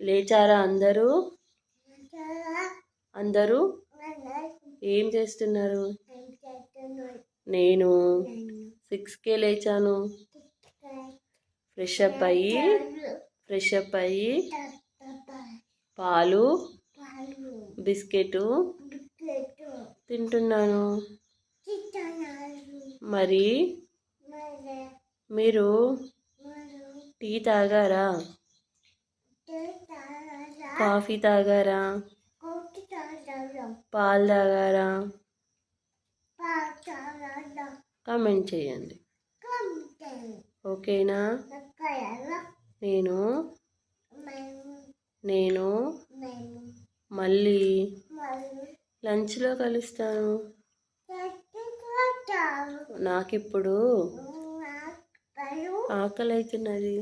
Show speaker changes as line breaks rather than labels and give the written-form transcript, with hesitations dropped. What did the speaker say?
లేచారా అందరూ? అందరూ ఏం చేస్తున్నారు? నేను 6కే లేచాను. ఫ్రెష్ అప్ అయ్యి పాలు బిస్కెట్ తింటున్నాను. మరి మీరు టీ తాగారా? కాఫీ తాగారా? పాలు తాగారా? కామెంట్ చేయండి. ఓకేనా? నేను మళ్ళీ లంచ్లో కలుస్తాను. నాకిప్పుడు ఆకలి అవుతున్నది.